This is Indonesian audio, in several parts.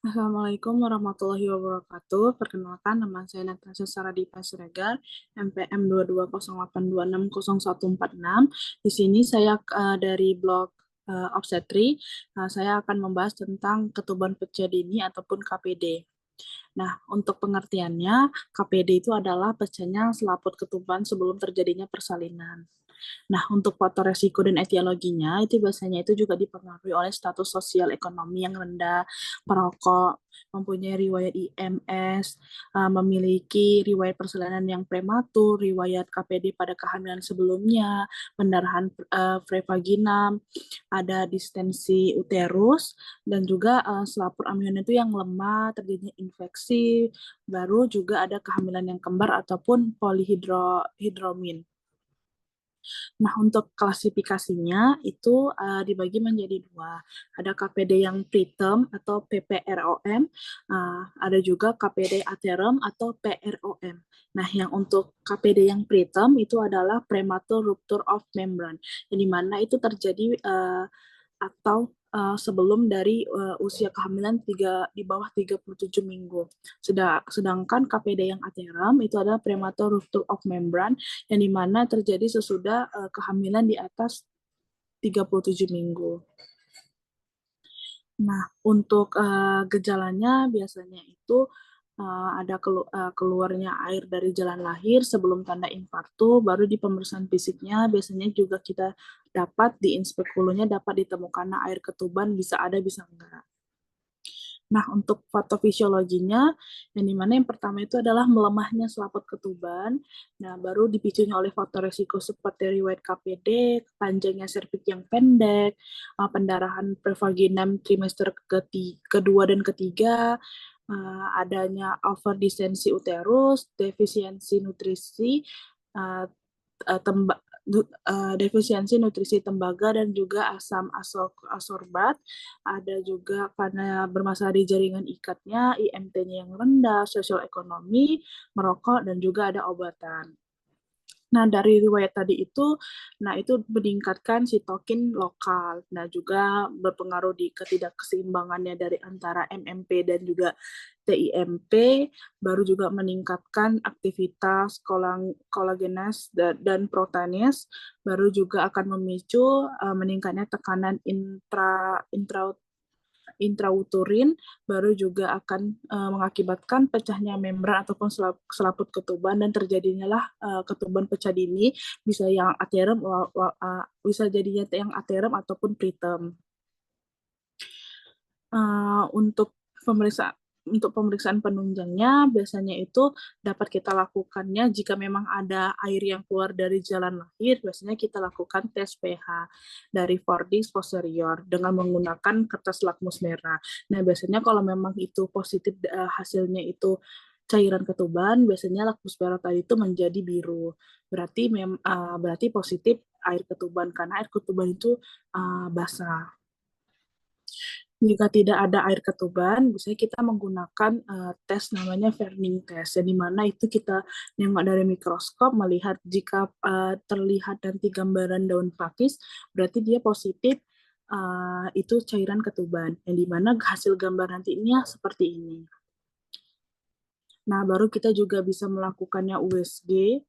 Assalamualaikum warahmatullahi wabarakatuh. Perkenalkan, nama saya Natasha Saradipa Siregar, NPM 22082604146. Di sini saya dari blog Obstetri. Saya akan membahas tentang ketuban pecah dini ataupun KPD. Nah, untuk pengertiannya, KPD itu adalah pecahnya selaput ketuban sebelum terjadinya persalinan. Nah, untuk faktor resiko dan etiologinya, itu biasanya itu juga dipengaruhi oleh status sosial ekonomi yang rendah, perokok, mempunyai riwayat IMS, memiliki riwayat persalinan yang prematur, riwayat KPD pada kehamilan sebelumnya, pendarahan prevaginam, ada distensi uterus, dan juga selaput amnion itu yang lemah, terjadinya infeksi, baru juga ada kehamilan yang kembar ataupun polihidromin. Nah, untuk klasifikasinya itu dibagi menjadi dua. Ada KPD yang preterm atau PPROM, ada juga KPD aterm atau PROM. Nah, yang untuk KPD yang preterm itu adalah premature rupture of membrane, yang dimana itu terjadi atau sebelum dari usia kehamilan di bawah 37 minggu. Sedangkan KPD yang ateram itu adalah premature rupture of membrane yang dimana terjadi sesudah kehamilan di atas 37 minggu. Nah, untuk gejalanya biasanya itu ada keluarnya air dari jalan lahir sebelum tanda infarktu, baru di pemeriksaan fisiknya biasanya juga kita dapat di inspekulunya dapat ditemukan air ketuban bisa ada bisa enggak. Nah, untuk patofisiologinya, yang dimana yang pertama itu adalah melemahnya selaput ketuban. Nah, baru dipicunya oleh faktor resiko seperti riwayat KPD, panjangnya serviks yang pendek, pendarahan prevaginam trimester kedua dan ketiga, adanya overdistensi uterus, defisiensi nutrisi, uh, defisiensi nutrisi tembaga dan juga asam asorbat. Ada juga karena bermasalah di jaringan ikatnya, IMT-nya yang rendah, sosial ekonomi, merokok, dan juga ada obatan. Nah, dari riwayat tadi itu, nah itu meningkatkan sitokin lokal. Nah, juga berpengaruh di ketidakseimbangannya dari antara MMP dan juga TIMP, baru juga meningkatkan aktivitas kolagenes dan proteanes, baru juga akan memicu meningkatnya tekanan intrauterin, baru juga akan mengakibatkan pecahnya membran ataupun selaput ketuban dan terjadinya lah ketuban pecah dini, bisa yang aterem, bisa jadinya yang aterem ataupun preterm. Untuk pemeriksaan penunjangnya biasanya itu dapat kita lakukannya jika memang ada air yang keluar dari jalan lahir, biasanya kita lakukan tes pH dari Fordyce posterior dengan menggunakan kertas lakmus merah. Nah, biasanya kalau memang itu positif hasilnya itu cairan ketuban, biasanya lakmus merah tadi itu menjadi biru. Berarti positif air ketuban karena air ketuban itu basah. Jika tidak ada air ketuban, biasanya kita menggunakan tes namanya Ferning test, di mana itu kita nengok dari mikroskop melihat jika terlihat nanti gambaran daun pakis, berarti dia positif itu cairan ketuban, yang dimana hasil gambar nantinya seperti ini. Nah, baru kita juga bisa melakukannya USG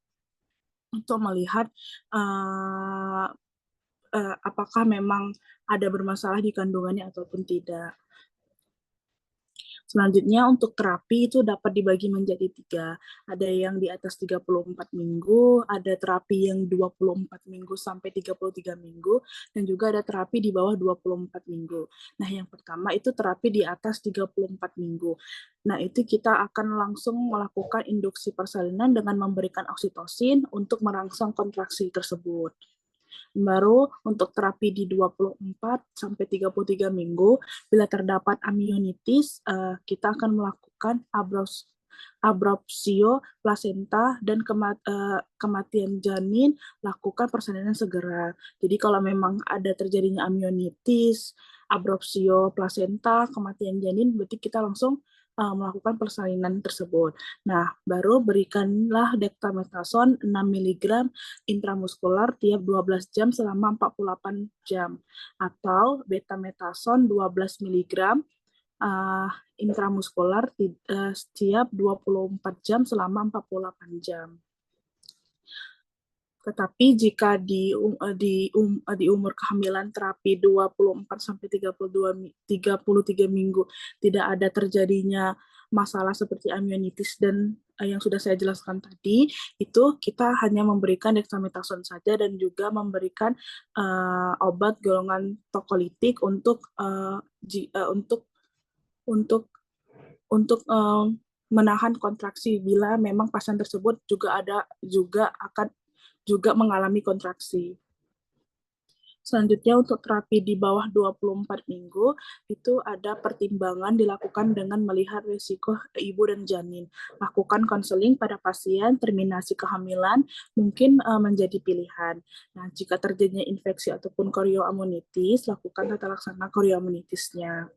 untuk melihat apakah memang ada bermasalah di kandungannya ataupun tidak. Selanjutnya untuk terapi itu dapat dibagi menjadi tiga. Ada yang di atas 34 minggu, ada terapi yang 24 minggu sampai 33 minggu, dan juga ada terapi di bawah 24 minggu. Nah, yang pertama itu terapi di atas 34 minggu. Nah, itu kita akan langsung melakukan induksi persalinan dengan memberikan oksitosin untuk merangsang kontraksi tersebut. Baru untuk terapi di 24 sampai 33 minggu, bila terdapat amnionitis, kita akan melakukan abrupsio plasenta dan kematian janin, lakukan persalinan segera. Jadi kalau memang ada terjadinya amnionitis, abrupsio plasenta, kematian janin, berarti kita langsung melakukan persalinan tersebut. Nah, baru berikanlah dexamethasone 6 mg intramuskular tiap 12 jam selama 48 jam, atau betamethasone 12 mg intramuskular setiap 24 jam selama 48 jam. Tetapi jika di umur kehamilan terapi 24 sampai 33 minggu tidak ada terjadinya masalah seperti amnionitis dan yang sudah saya jelaskan tadi, itu kita hanya memberikan dexamethasone saja dan juga memberikan obat golongan tokolitik untuk menahan kontraksi bila memang pasien tersebut juga akan mengalami kontraksi. Selanjutnya untuk terapi di bawah 24 minggu, itu ada pertimbangan dilakukan dengan melihat risiko ibu dan janin. Lakukan konseling pada pasien, terminasi kehamilan mungkin menjadi pilihan. Nah, jika terjadinya infeksi ataupun chorioamnionitis, lakukan tata laksana chorioamnionitisnya.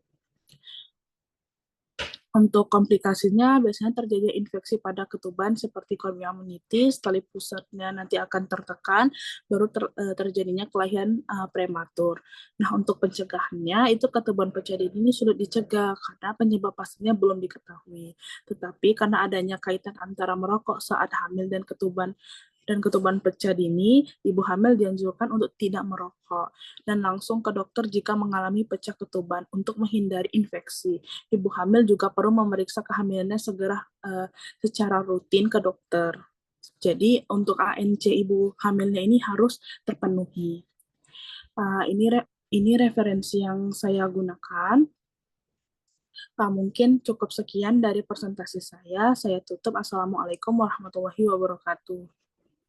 Untuk komplikasinya biasanya terjadi infeksi pada ketuban seperti chorioamnionitis, tali pusatnya nanti akan tertekan, baru terjadinya kelahiran prematur. Nah, untuk pencegahannya itu ketuban pecah dini ini sulit dicegah karena penyebab pastinya belum diketahui. Tetapi karena adanya kaitan antara merokok saat hamil dan ketuban pecah dini, ibu hamil dianjurkan untuk tidak merokok dan langsung ke dokter jika mengalami pecah ketuban untuk menghindari infeksi. Ibu hamil juga perlu memeriksa kehamilannya secara rutin ke dokter. Jadi untuk ANC ibu hamilnya ini harus terpenuhi. Ini referensi yang saya gunakan. Mungkin cukup sekian dari presentasi saya. Saya tutup. Assalamualaikum warahmatullahi wabarakatuh.